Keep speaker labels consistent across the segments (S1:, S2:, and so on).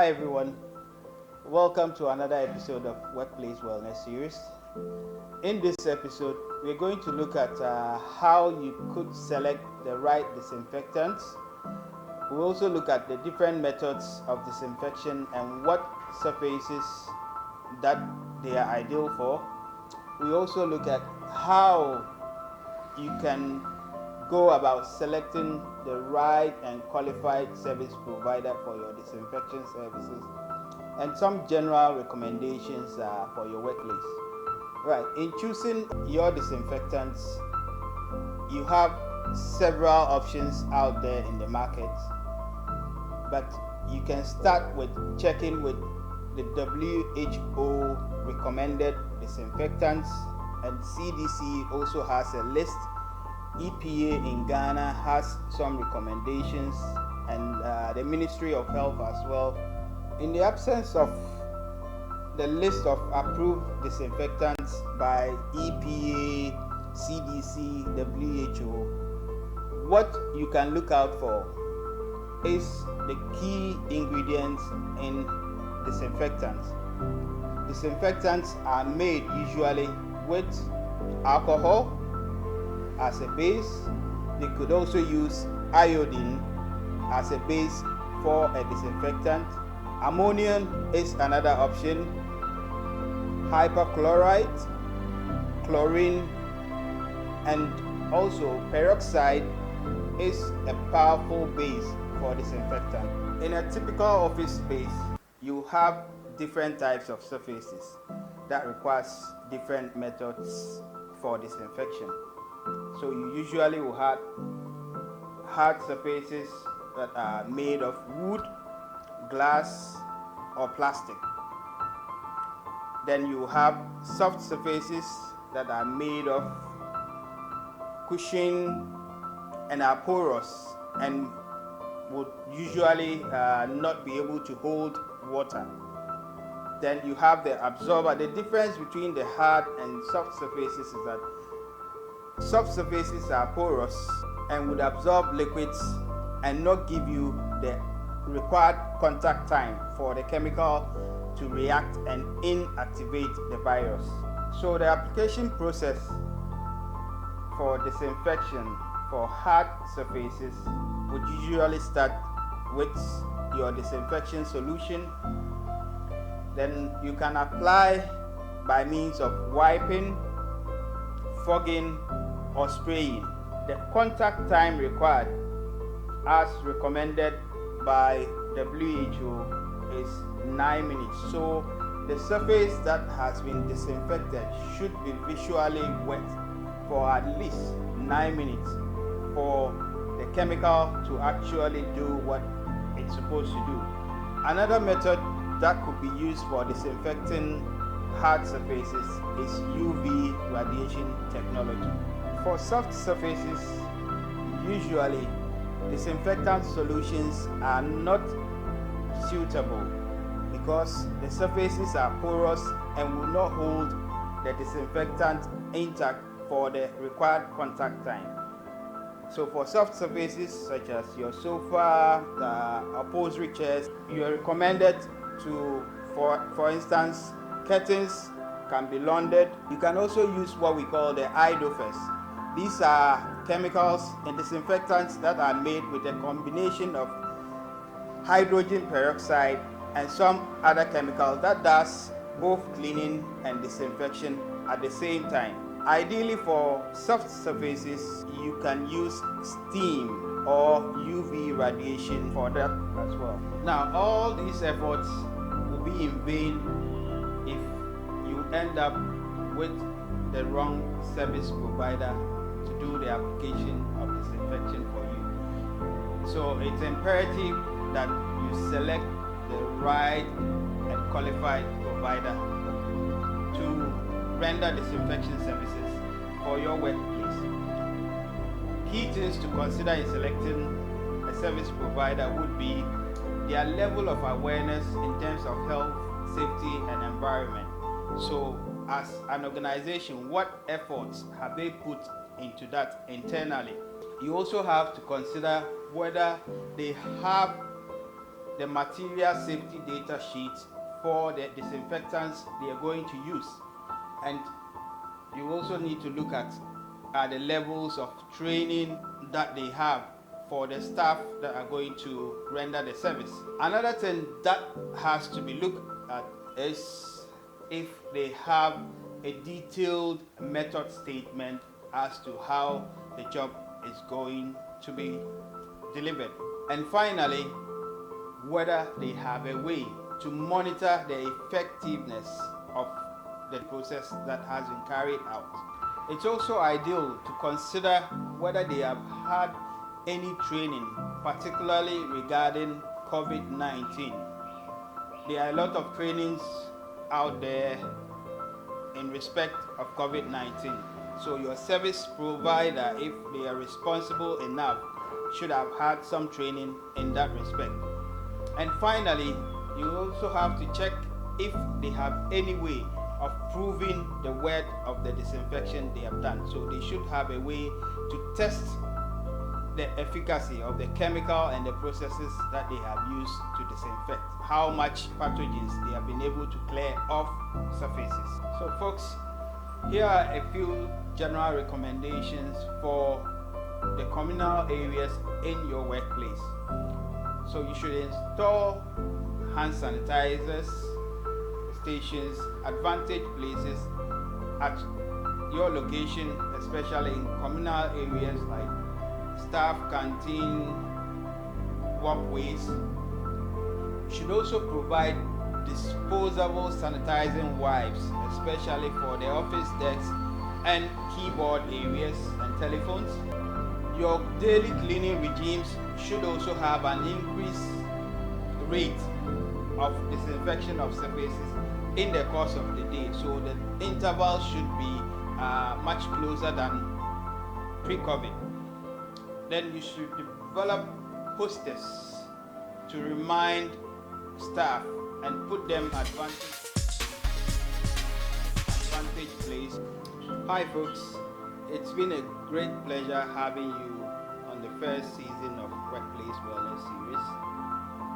S1: Hi everyone, welcome to another episode of Workplace Wellness Series. In this episode, we're going to look at how you could select the right disinfectants. We'll also look at the different methods of disinfection and what surfaces that they are ideal for. We also look at how you can go about selecting the right and qualified service provider for your disinfection services and some general recommendations for your workplace. Right, in choosing your disinfectants, you have several options out there in the market, but you can start with checking with the WHO recommended disinfectants, and CDC also has a list. EPA in Ghana has some recommendations, and the Ministry of Health as well. In the absence of the list of approved disinfectants by EPA, CDC, WHO, what you can look out for is the key ingredients in disinfectants. Disinfectants are made usually with alcohol as a base. They could also use iodine as a base for a disinfectant. Ammonium is another option. Hypochlorite, chlorine, and also peroxide is a powerful base for disinfectant. In a typical office space, you have different types of surfaces that requires different methods for disinfection. So you usually will have hard surfaces that are made of wood, glass, or plastic. Then you have soft surfaces that are made of cushion and are porous and would usually not be able to hold water. Then you have the absorber. The difference between the hard and soft surfaces is that soft surfaces are porous and would absorb liquids and not give you the required contact time for the chemical to react and inactivate the virus. So the application process for disinfection for hard surfaces would usually start with your disinfection solution. Then you can apply by means of wiping, fogging, or spraying. The contact time required, as recommended by WHO, is 9 minutes. So the surface that has been disinfected should be visually wet for at least 9 minutes for the chemical to actually do what it's supposed to do. Another method that could be used for disinfecting hard surfaces is UV radiation technology. For soft surfaces, usually disinfectant solutions are not suitable because the surfaces are porous and will not hold the disinfectant intact for the required contact time. So for soft surfaces such as your sofa, the upholstery chairs, you are recommended to, for instance, curtains can be laundered. You can also use what we call the eye dopers. These are chemicals and disinfectants that are made with a combination of hydrogen peroxide and some other chemical that does both cleaning and disinfection at the same time. Ideally for soft surfaces, you can use steam or UV radiation for that as well. Now, all these efforts will be in vain if you end up with the wrong service provider to do the application of disinfection for you. So it's imperative that you select the right and qualified provider to render disinfection services for your workplace. Key things to consider in selecting a service provider would be their level of awareness in terms of health, safety, and environment. So as an organization, what efforts have they put into that internally? You also have to consider whether they have the material safety data sheet for the disinfectants they are going to use. And you also need to look at the levels of training that they have for the staff that are going to render the service. Another thing that has to be looked at is if they have a detailed method statement as to how the job is going to be delivered. And finally, whether they have a way to monitor the effectiveness of the process that has been carried out. It's also ideal to consider whether they have had any training, particularly regarding COVID-19. There are a lot of trainings out there in respect of COVID-19. So your service provider, if they are responsible enough, should have had some training in that respect. And finally, you also have to check if they have any way of proving the worth of the disinfection they have done. So they should have a way to test the efficacy of the chemical and the processes that they have used to disinfect, how much pathogens they have been able to clear off surfaces. So folks, here are a few general recommendations for the communal areas in your workplace. So you should install hand sanitizers stations, advantage places at your location, especially in communal areas like staff canteen, walkways. You should also provide disposable sanitizing wipes, especially for the office desks and keyboard areas and telephones. Your daily cleaning regimes should also have an increased rate of disinfection of surfaces in the course of the day, so the interval should be much closer than pre-COVID. Then you should develop posters to remind staff and put them advantage place. Hi folks, it's been a great pleasure having you on the first season of Workplace Wellness Series.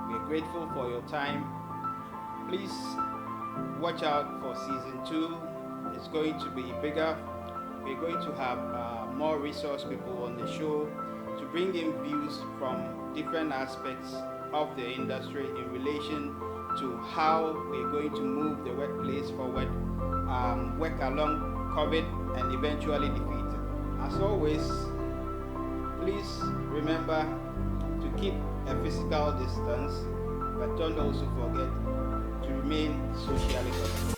S1: We're grateful for your time. Please watch out for season 2. It's going to be bigger. We're going to have more resource people on the show to bring in views from different aspects of the industry in relation to how we're going to move the workplace forward, work along COVID and eventually defeat it. As always, please remember to keep a physical distance, but don't also forget to remain socially connected.